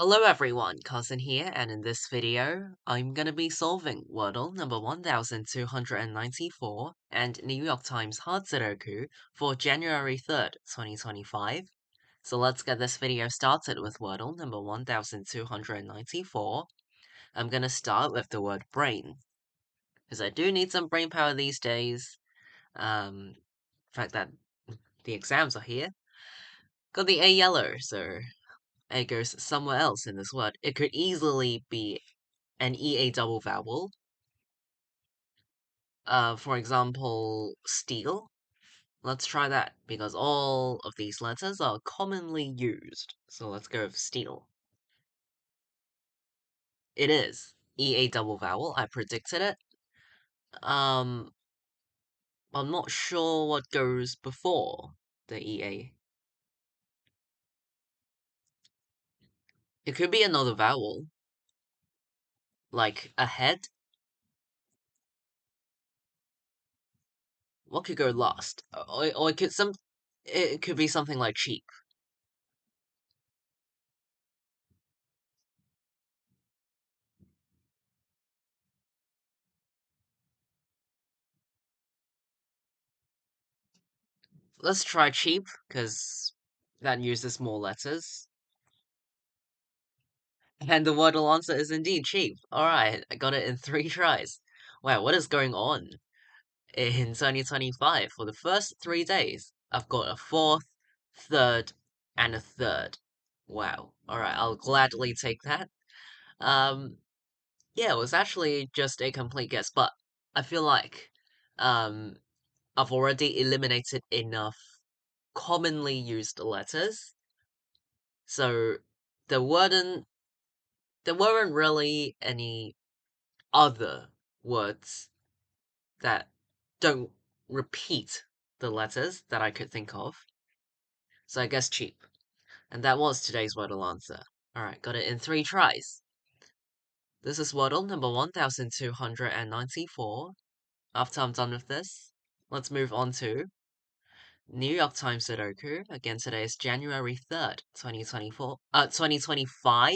Hello everyone, Cousin here, and in this video, I'm gonna be solving Wordle number 1294 and New York Times Hard Sudoku for January 3rd, 2025. So let's get this video started with Wordle number 1294. I'm gonna start with the word brain, because I do need some brain power these days. The fact that the exams are here. Got the A yellow, so it goes somewhere else in this word. It could easily be an EA double vowel. For example, steel. Let's try that, because all of these letters are commonly used. So let's go with steel. It is EA double vowel, I predicted it. I'm not sure what goes before the EA. It could be another vowel, like a head. What could go last? Or it could be something like cheap. Let's try cheap, because that uses more letters. And the Wordle answer is indeed cheap. Alright, I got it in 3 tries. Wow, what is going on? In 2025, for the first 3 days, I've got a fourth, third, and a third. Wow. Alright, I'll gladly take that. Yeah, it was actually just a complete guess, but I feel like, um, I've already eliminated enough commonly used letters, so there weren't there weren't really any other words that don't repeat the letters that I could think of. So I guess cheap. And that was today's Wordle answer. Alright, got it in 3 tries. This is Wordle number 1294. After I'm done with this, let's move on to New York Times Sudoku. Again, today is January 3rd, 2025.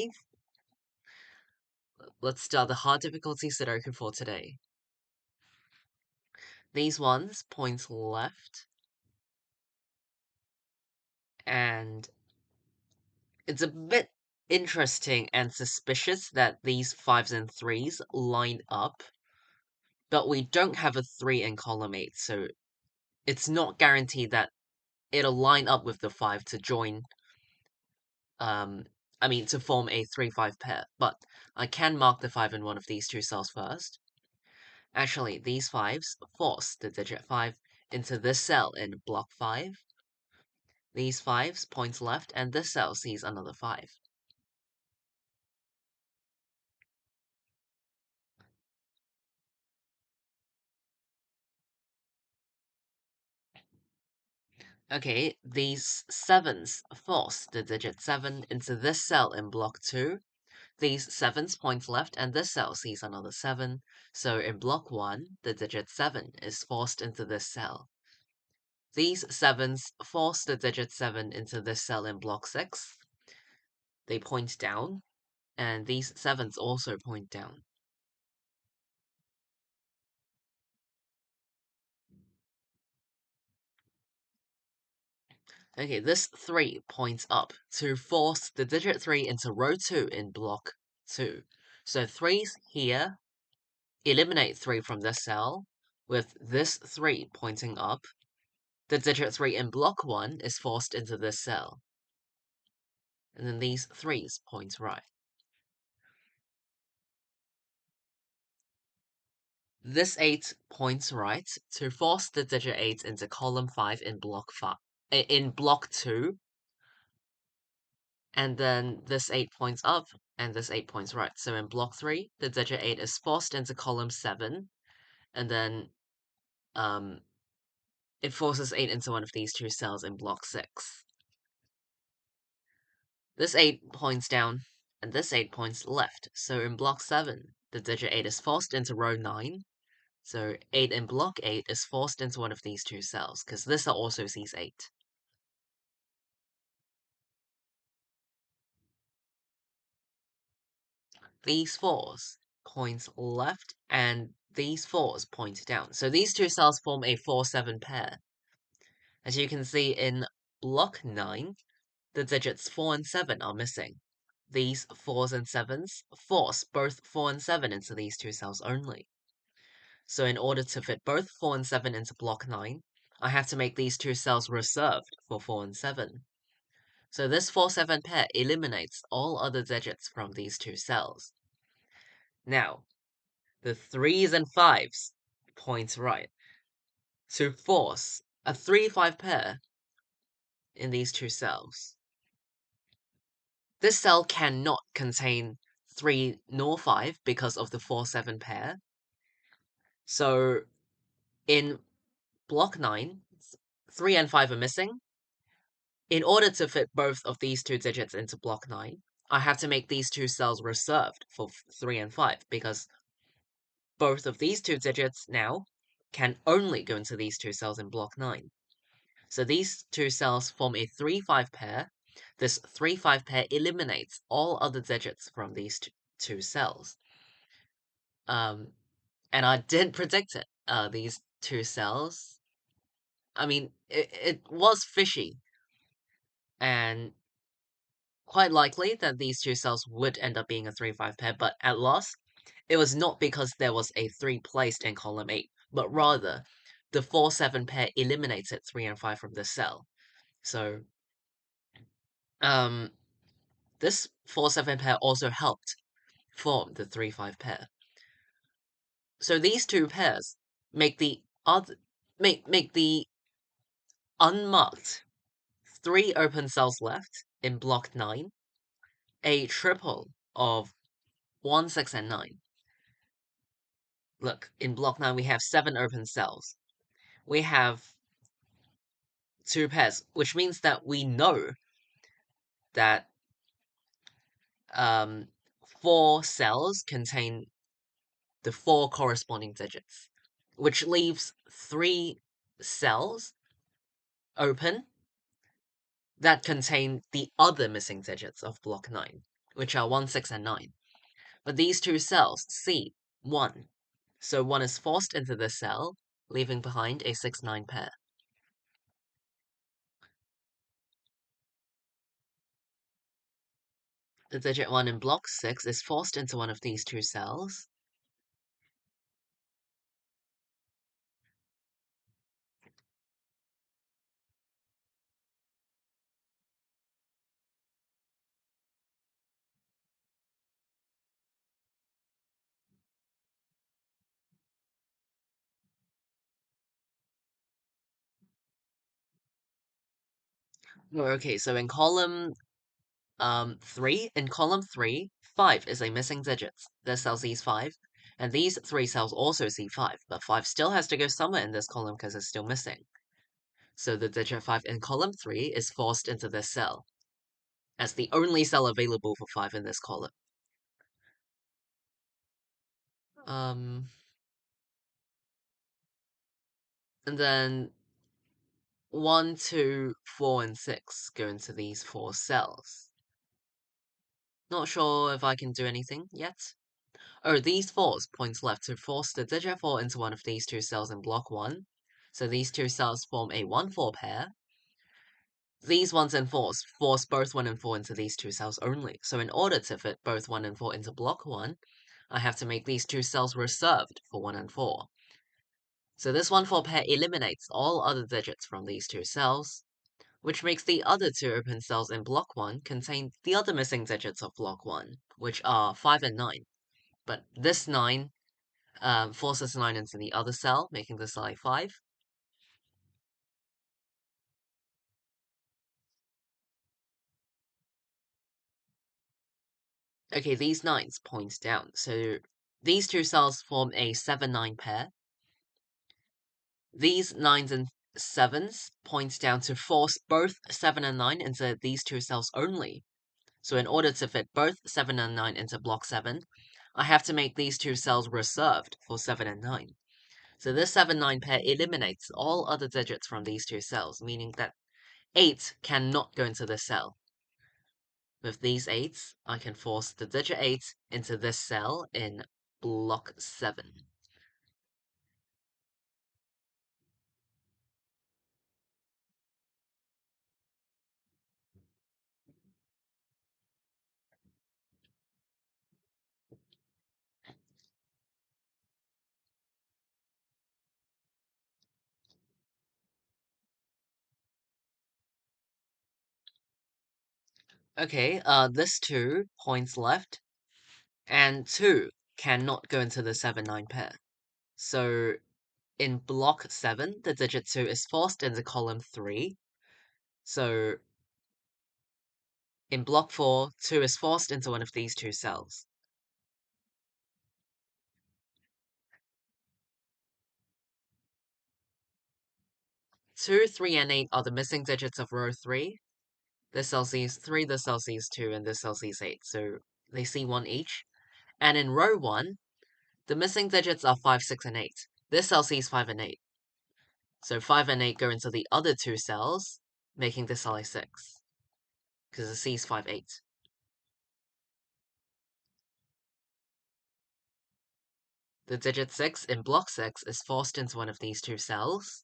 Let's start the hard difficulty Sudoku for today. These ones point left, and it's a bit interesting and suspicious that these 5s and 3s line up, but we don't have a 3 in column 8, so it's not guaranteed that it'll line up with the 5 to join, to form a 3-5 pair, but I can mark the 5 in one of these 2 cells first. Actually, these 5s force the digit 5 into this cell in block 5. These 5s point left, and this cell sees another 5. Okay, these 7s force the digit 7 into this cell in block 2. These 7s point left, and this cell sees another 7. So in block 1, the digit 7 is forced into this cell. These 7s force the digit 7 into this cell in block 6. They point down, and these 7s also point down. Okay, this 3 points up to force the digit 3 into row 2 in block 2. So 3's here, eliminate 3 from this cell, with this 3 pointing up. The digit 3 in block 1 is forced into this cell. And then these 3's point right. This 8 points right to force the digit 8 into column 5 in block 2. And then this 8 points up, and this 8 points right. So in block 3, the digit 8 is forced into column 7, and then it forces 8 into one of these 2 cells in block 6. This 8 points down, and this 8 points left. So in block 7, the digit 8 is forced into row 9. So 8 in block 8 is forced into one of these 2 cells, because this cell also sees 8. these 4s point left, and these 4s point down. So these two cells form a 4-7 pair. As you can see in block 9, the digits 4 and 7 are missing. These 4s and 7s force both 4 and 7 into these two cells only. So in order to fit both 4 and 7 into block 9, I have to make these two cells reserved for 4 and 7. So this 4-7 pair eliminates all other digits from these two cells. Now, the 3s and 5s point right. To force a 3-5 pair in these two cells. This cell cannot contain 3 nor 5 because of the 4-7 pair. So in block 9, 3 and 5 are missing. In order to fit both of these two digits into block 9, I have to make these two cells reserved for 3 and 5 because both of these two digits now can only go into these two cells in block 9. So these two cells form a 3-5 pair. This 3-5 pair eliminates all other digits from these two cells. And I did predict it. These two cells. I mean, it was fishy. And quite likely that these two cells would end up being a 3-5 pair, but at last, it was not because there was a 3 placed in column 8, but rather, the 4-7 pair eliminated 3 and 5 from this cell. So, this 4-7 pair also helped form the 3-5 pair. So these two pairs make the unmarked 3 open cells left in block 9 a triple of 1, 6, and 9. Look, in block 9 we have 7 open cells. We have 2 pairs, which means that we know that 4 cells contain the 4 corresponding digits, which leaves 3 cells open that contain the other missing digits of block 9, which are 1, 6, and 9. But these two cells see 1, so 1 is forced into this cell, leaving behind a 6-9 pair. The digit 1 in block 6 is forced into one of these two cells. Okay, so in column 3, 5 is a missing digit. This cell sees 5, and these 3 cells also see 5, but 5 still has to go somewhere in this column because it's still missing. So the digit 5 in column 3 is forced into this cell, as the only cell available for 5 in this column. And then 1, 2, 4, and 6 go into these 4 cells. Not sure if I can do anything yet. Oh, these 4s point left to force the digit 4 into one of these two cells in block 1. So these two cells form a 1-4 pair. These 1s and 4s force both 1 and 4 into these two cells only. So in order to fit both 1 and 4 into block 1, I have to make these two cells reserved for 1 and 4. So this 1-4 pair eliminates all other digits from these two cells, which makes the other two open cells in block 1 contain the other missing digits of block 1, which are 5 and 9. But this 9 forces 9 into the other cell, making the cell a 5. Okay, these 9s point down, so these two cells form a 7-9 pair. These 9s and 7s point down to force both 7 and 9 into these two cells only. So in order to fit both 7 and 9 into block 7, I have to make these two cells reserved for 7 and 9. So this 7-9 pair eliminates all other digits from these two cells, meaning that 8 cannot go into this cell. With these 8s, I can force the digit 8 into this cell in block 7. Okay, this 2 points left, and 2 cannot go into the 7-9 pair. So in block 7, the digit 2 is forced into column 3. So in block 4, 2 is forced into one of these 2 cells. 2, 3, and 8 are the missing digits of row 3. This cell sees 3, this cell sees 2, and this cell sees 8. So they see 1 each. And in row 1, the missing digits are 5, 6, and 8. This cell sees 5 and 8. So 5 and 8 go into the other 2 cells, making this cell a 6. Because it sees 5, 8. The digit 6 in block 6 is forced into one of these 2 cells.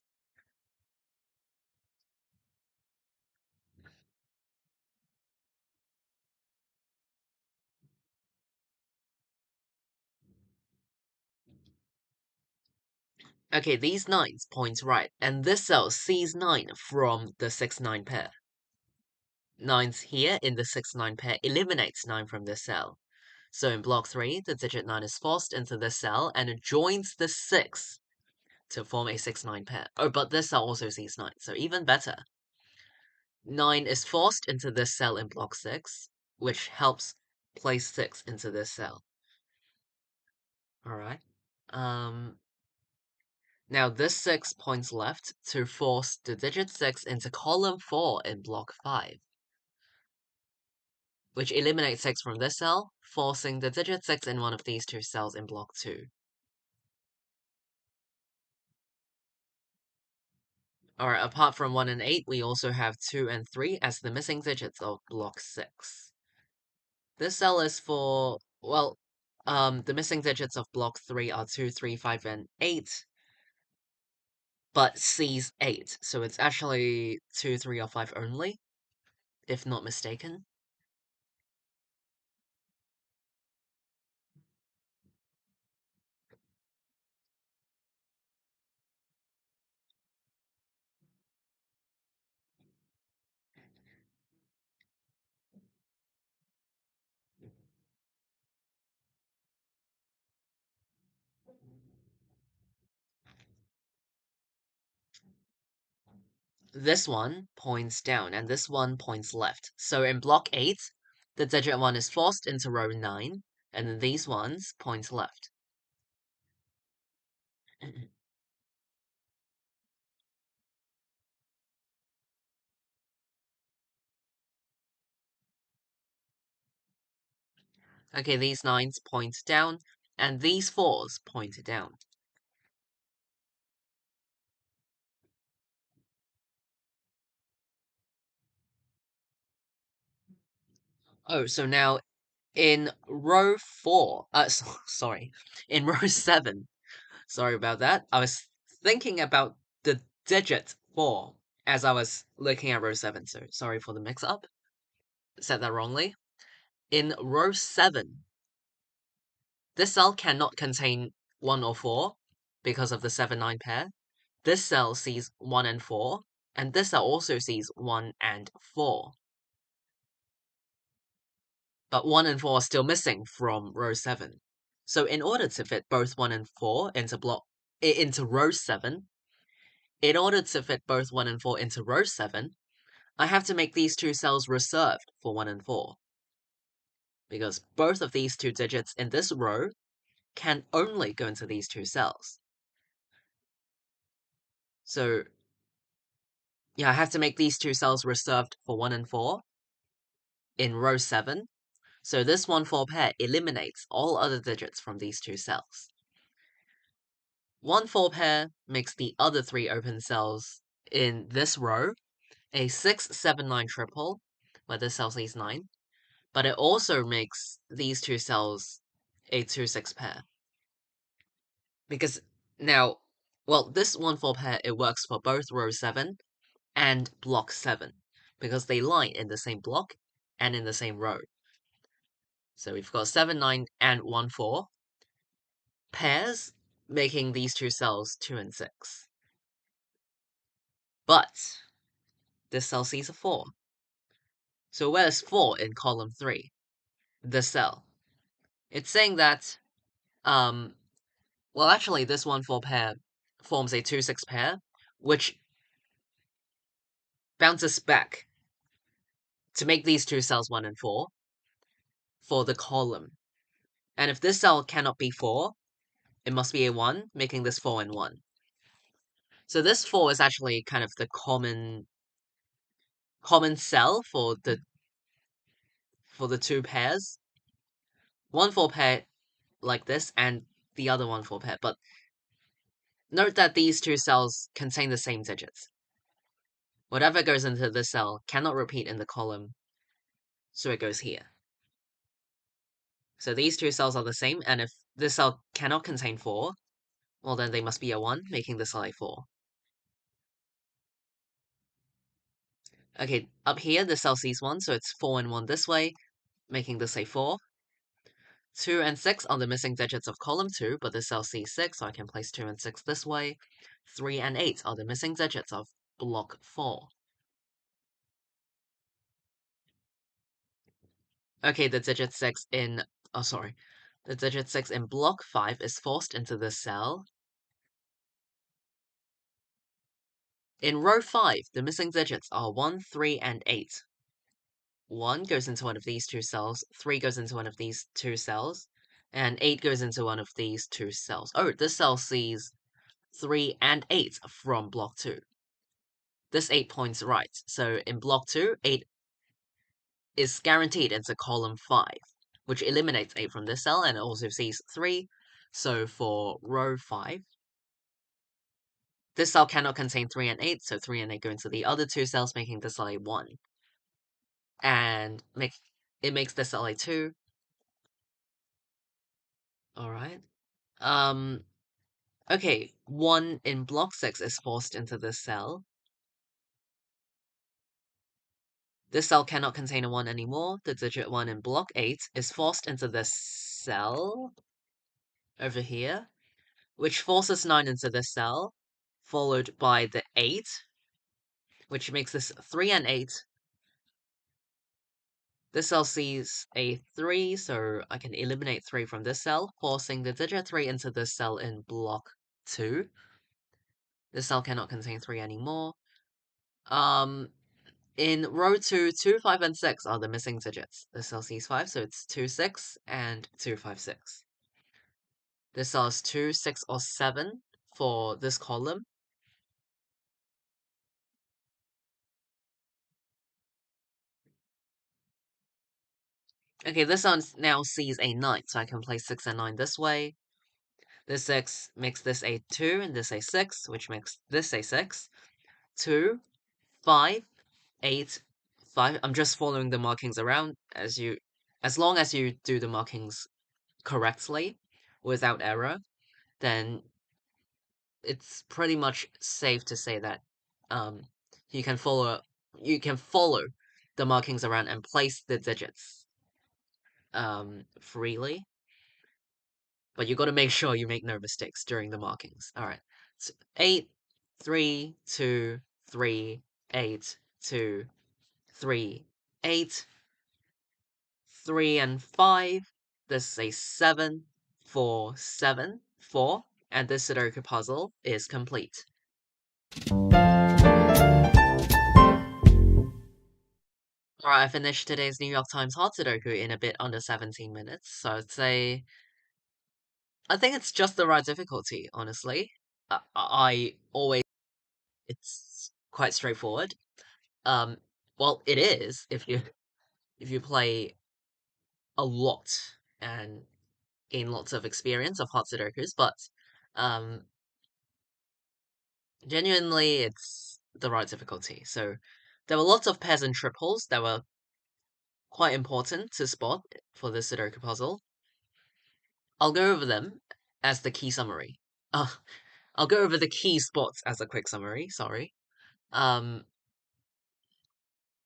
Okay, these 9s point right, and this cell sees 9 from the 6-9 pair. 9s here in the 6-9 pair eliminates 9 from this cell. So in block 3, the digit 9 is forced into this cell and it joins the 6 to form a 6-9 pair. Oh, but this cell also sees 9, so even better. 9 is forced into this cell in block 6, which helps place 6 into this cell. Alright. Now this 6 points left to force the digit 6 into column 4 in block 5, which eliminates 6 from this cell, forcing the digit 6 in one of these 2 cells in block 2. Alright, apart from 1 and 8, we also have 2 and 3 as the missing digits of block 6. This cell is for, well, the missing digits of block 3 are 2, 3, 5, and 8, but sees 8, so it's actually 2, 3, or 5 only, if not mistaken. This one points down, and this one points left. So in block 8, the digit 1 is forced into row 9, and then these ones point left. Okay, these 9s point down, and these 4s point down. Oh, so now in row 4, sorry, in row 7, sorry about that, I was thinking about the digit 4 as I was looking at row 7, so sorry for the mix-up. Said that wrongly. In row 7, this cell cannot contain 1 or 4 because of the 7-9 pair. This cell sees 1 and 4, and this cell also sees 1 and 4. But 1 and 4 are still missing from row 7. So in order to fit both 1 and 4 into row 7, in order to fit both 1 and 4 into row 7, I have to make these 2 cells reserved for 1 and 4. Because both of these 2 digits in this row can only go into these 2 cells. So yeah, I have to make these 2 cells reserved for 1 and 4 in row 7. So this 1-4 pair eliminates all other digits from these 2 cells. 1-4 pair makes the other 3 open cells in this row a 6-7-9 triple, where this cell sees 9, but it also makes these two cells a 2-6 pair. Because now, well, this 1-4 pair, it works for both row 7 and block 7, because they lie in the same block and in the same row. So we've got 7, 9, and 1, 4 pairs, making these two cells 2 and 6. But this cell sees a 4. So where's 4 in column 3? The cell. It's saying that, well, actually, this 1-4 pair forms a 2-6 pair, which bounces back to make these two cells 1 and 4 for the column. And if this cell cannot be 4, it must be a 1, making this 4 and 1. So this 4 is actually kind of the common cell for the two pairs. 1-4 pair like this, and the other 1-4 pair. But note that these two cells contain the same digits. Whatever goes into this cell cannot repeat in the column, so it goes here. So these two cells are the same, and if this cell cannot contain 4, well then they must be a 1, making this cell a 4. Okay, up here the cell sees 1, so it's 4 and 1 this way, making this a 4. 2 and 6 are the missing digits of column 2, but the cell sees 6, so I can place 2 and 6 this way. 3 and 8 are the missing digits of block 4. Okay, the digit 6 in... Oh, sorry. The digit 6 in block 5 is forced into the cell. In row 5, the missing digits are 1, 3, and 8. 1 goes into one of these two cells, 3 goes into one of these two cells, and 8 goes into one of these two cells. Oh, this cell sees 3 and 8 from block 2. This 8 points right, so in block 2, 8 is guaranteed into column 5, which eliminates 8 from this cell, and it also sees 3. So for row 5, this cell cannot contain 3 and 8, so 3 and 8 go into the other two cells, making this cell a 1. And it makes this cell a 2. Alright. Okay, 1 in block 6 is forced into this cell. This cell cannot contain a 1 anymore. The digit 1 in block 8 is forced into this cell over here, which forces 9 into this cell, followed by the 8, which makes this 3 and 8. This cell sees a 3, so I can eliminate 3 from this cell, forcing the digit 3 into this cell in block 2. This cell cannot contain 3 anymore. In row 2, 2, 5, and 6 are the missing digits. This cell sees 5, so it's 2, 6, and 2, 5, 6. This cell is 2, 6, or 7 for this column. Okay, this one now sees a 9, so I can place 6 and 9 this way. This 6 makes this a 2, and this a 6, which makes this a 6. 2, 5, 8, 5. I'm just following the markings around as long as you do the markings correctly, without error, then it's pretty much safe to say that you can follow the markings around and place the digits freely, but you got to make sure you make no mistakes during the markings. All right, so 8, 3, 2, 3, 8, 2, 3, 8, 3, and 5. This is a 7, 4, 7, 4, and this Sudoku puzzle is complete. Alright, I finished today's New York Times Hard Sudoku in a bit under 17 minutes, so I'd say I think it's just the right difficulty, honestly. I always it's quite straightforward. Um, well, it is if you play a lot and gain lots of experience of hard Sudokus, but um, genuinely, it's the right difficulty. So there were lots of pairs and triples that were quite important to spot for the Sudoku puzzle. I'll go over them as the key summary. I'll go over the key spots as a quick summary, sorry. Um,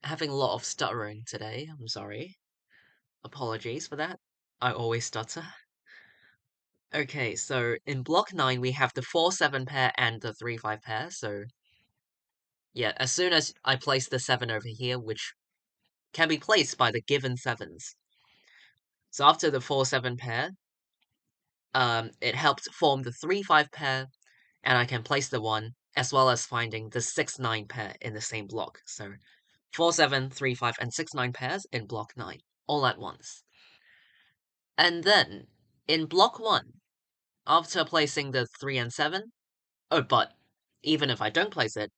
having a lot of stuttering today, I'm sorry. Apologies for that. I always stutter. Okay, so in block 9, we have the 4-7 pair and the 3-5 pair, so yeah, as soon as I place the 7 over here, which can be placed by the given 7s. So after the 4-7 pair, it helped form the 3-5 pair, and I can place the 1, as well as finding the 6-9 pair in the same block. So 4-7, 3-5, and 6-9 pairs in block 9, all at once. And then, in block 1, after placing the 3 and 7, oh, but even if I don't place it,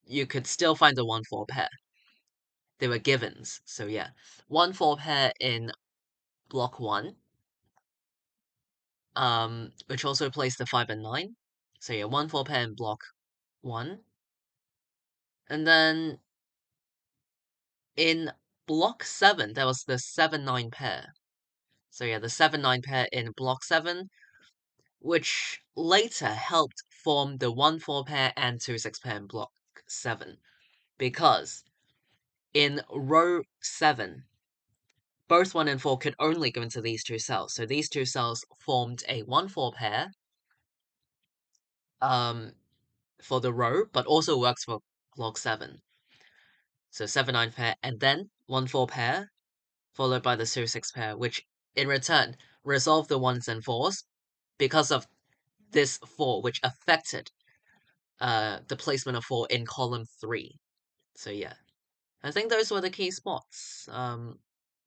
you could still find the 1-4 pair. They were givens, so yeah. 1-4 pair in block 1, which also placed the 5 and 9. So yeah, 1-4 pair in block 1. And then in block 7, there was the 7-9 pair. So yeah, the 7-9 pair in block 7, which later helped form the 1-4 pair and 2-6 pair in block 7. Because in row 7, both 1 and 4 could only go into these two cells. So these two cells formed a 1-4 pair for the row, but also works for block 7. So 7-9 pair, and then 1-4 pair, followed by the 2-6 pair, which in return resolved the 1s and 4s because of this 4, which affected the placement of 4 in column 3. So yeah, I think those were the key spots.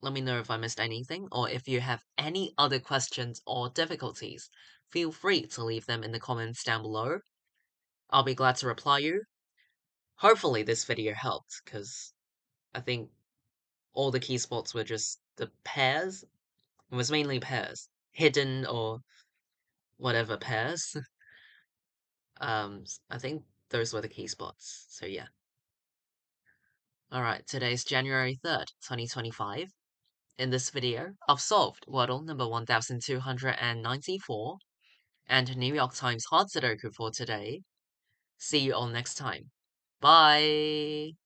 Let me know if I missed anything, or if you have any other questions or difficulties, feel free to leave them in the comments down below. I'll be glad to reply you. Hopefully this video helped, because I think all the key spots were just the pairs. It was mainly pairs. Hidden or whatever pairs. I think those were the key spots. So yeah. Alright, today's January 3rd, 2025. In this video, I've solved Wordle number 1294 and New York Times Hard Sudoku for today. See you all next time. Bye!